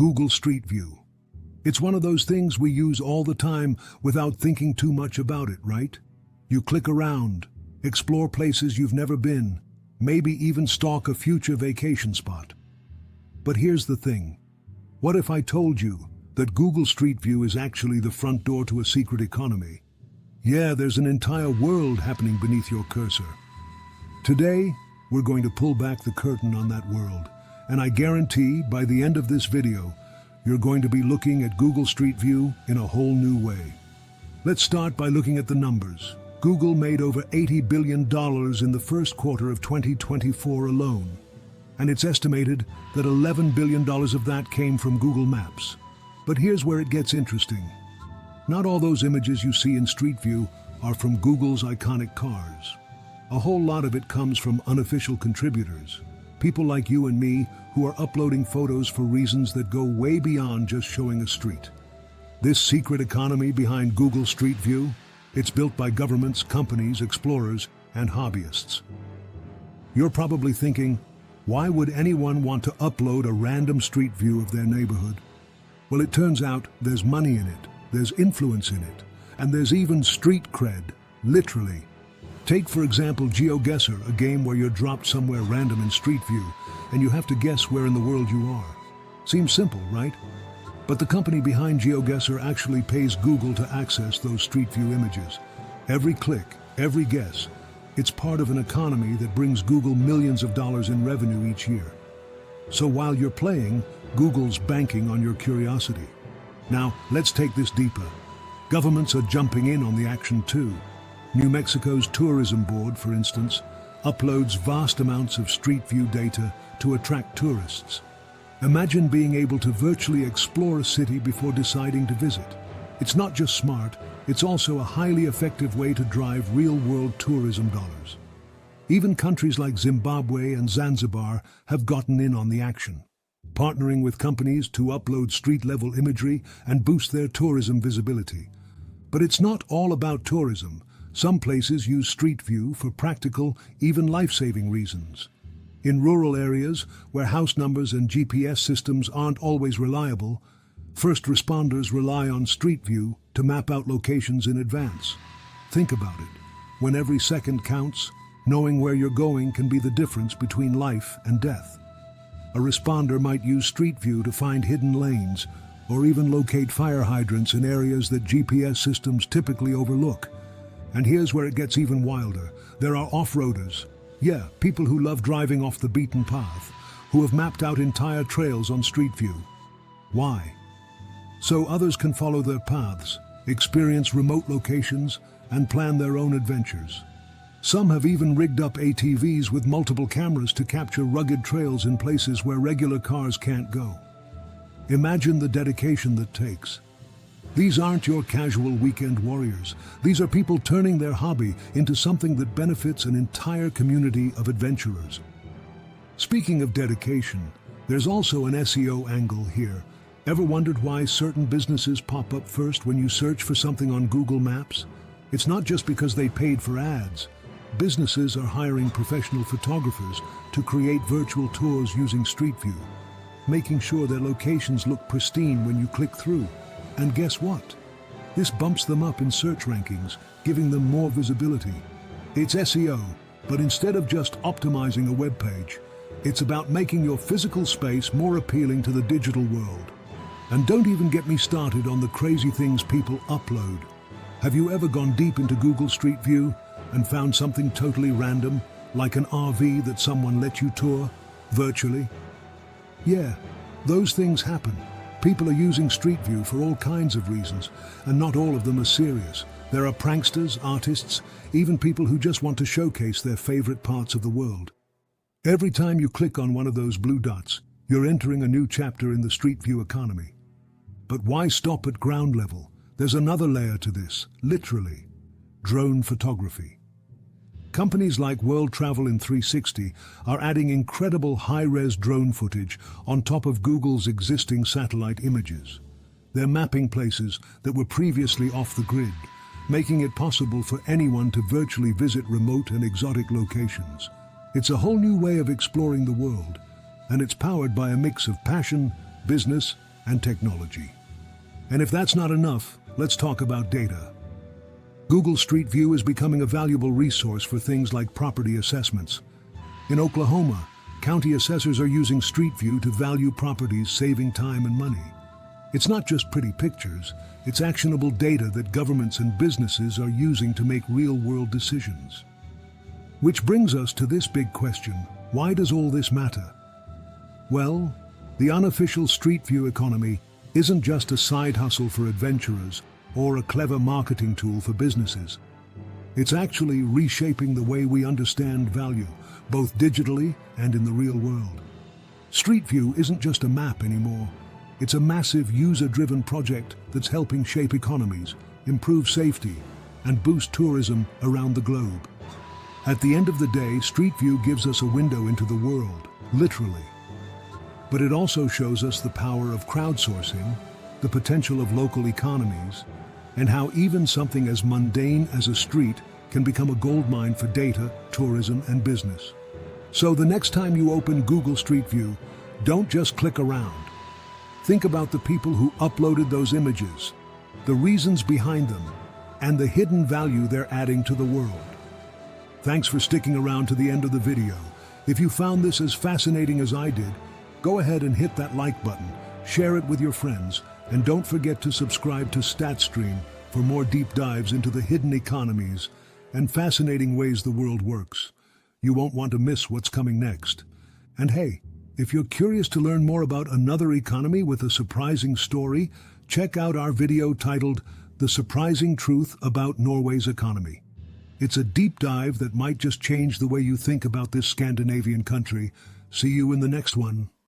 Google Street View. It's one of those things we use all the time without thinking too much about it, right? You click around, explore places you've never been, maybe even stalk a future vacation spot. But here's the thing. What if I told you that Google Street View is actually the front door to a secret economy? Yeah, there's an entire world happening beneath your cursor. Today, we're going to pull back the curtain on that world, and I guarantee by the end of this video, you're going to be looking at Google Street View in a whole new way. Let's start by looking at the numbers. Google made over $80 billion in the first quarter of 2024 alone, and it's estimated that $11 billion of that came from Google Maps. But here's where it gets interesting. Not all those images you see in Street View are from Google's iconic cars. A whole lot of it comes from unofficial contributors, people like you and me who are uploading photos for reasons that go way beyond just showing a street. This secret economy behind Google Street View, it's built by governments, companies, explorers, and hobbyists. You're probably thinking, why would anyone want to upload a random street view of their neighborhood? Well, it turns out there's money in it, there's influence in it, and there's even street cred, literally. Take, for example, GeoGuessr, a game where you're dropped somewhere random in Street View, and you have to guess where in the world you are. Seems simple, right? But the company behind GeoGuessr actually pays Google to access those Street View images. Every click, every guess, it's part of an economy that brings Google millions of dollars in revenue each year. So while you're playing, Google's banking on your curiosity. Now, let's take this deeper. Governments are jumping in on the action too. New Mexico's tourism board, for instance, uploads vast amounts of Street View data to attract tourists. Imagine being able to virtually explore a city before deciding to visit. It's not just smart, it's also a highly effective way to drive real-world tourism dollars. Even countries like Zimbabwe and Zanzibar have gotten in on the action, partnering with companies to upload street-level imagery and boost their tourism visibility. But it's not all about tourism. Some places use Street View for practical, even life-saving reasons. In rural areas, where house numbers and GPS systems aren't always reliable, first responders rely on Street View to map out locations in advance. Think about it. When every second counts, knowing where you're going can be the difference between life and death. A responder might use Street View to find hidden lanes, or even locate fire hydrants in areas that GPS systems typically overlook. And here's where it gets even wilder. There are off-roaders. Yeah, people who love driving off the beaten path, who have mapped out entire trails on Street View. Why? So others can follow their paths, experience remote locations, and plan their own adventures. Some have even rigged up ATVs with multiple cameras to capture rugged trails in places where regular cars can't go. Imagine the dedication that takes. These aren't your casual weekend warriors. These are people turning their hobby into something that benefits an entire community of adventurers. Speaking of dedication, there's also an SEO angle here. Ever wondered why certain businesses pop up first when you search for something on Google Maps? It's not just because they paid for ads. Businesses are hiring professional photographers to create virtual tours using Street View, making sure their locations look pristine when you click through. And guess what? This bumps them up in search rankings, giving them more visibility. It's SEO, but instead of just optimizing a web page, it's about making your physical space more appealing to the digital world. And don't even get me started on the crazy things people upload. Have you ever gone deep into Google Street View and found something totally random, like an RV that someone let you tour, virtually? Yeah, those things happen. People are using Street View for all kinds of reasons, and not all of them are serious. There are pranksters, artists, even people who just want to showcase their favorite parts of the world. Every time you click on one of those blue dots, you're entering a new chapter in the Street View economy. But why stop at ground level? There's another layer to this, literally. Drone photography. Companies like World Travel in 360 are adding incredible high-res drone footage on top of Google's existing satellite images. They're mapping places that were previously off the grid, making it possible for anyone to virtually visit remote and exotic locations. It's a whole new way of exploring the world, and it's powered by a mix of passion, business, and technology. And if that's not enough, let's talk about data. Google Street View is becoming a valuable resource for things like property assessments. In Oklahoma, county assessors are using Street View to value properties, saving time and money. It's not just pretty pictures, it's actionable data that governments and businesses are using to make real-world decisions. Which brings us to this big question: why does all this matter? Well, the unofficial Street View economy isn't just a side hustle for adventurers or a clever marketing tool for businesses. It's actually reshaping the way we understand value, both digitally and in the real world. Street View isn't just a map anymore. It's a massive user-driven project that's helping shape economies, improve safety, and boost tourism around the globe. At the end of the day, Street View gives us a window into the world, literally. But it also shows us the power of crowdsourcing, the potential of local economies, and how even something as mundane as a street can become a goldmine for data, tourism, and business. So the next time you open Google Street View, don't just click around. Think about the people who uploaded those images, the reasons behind them, and the hidden value they're adding to the world. Thanks for sticking around to the end of the video. If you found this as fascinating as I did, go ahead and hit that like button, share it with your friends, and don't forget to subscribe to StatStream for more deep dives into the hidden economies and fascinating ways the world works. You won't want to miss what's coming next. And hey, if you're curious to learn more about another economy with a surprising story, check out our video titled "The Surprising Truth About Norway's Economy." It's a deep dive that might just change the way you think about this Scandinavian country. See you in the next one.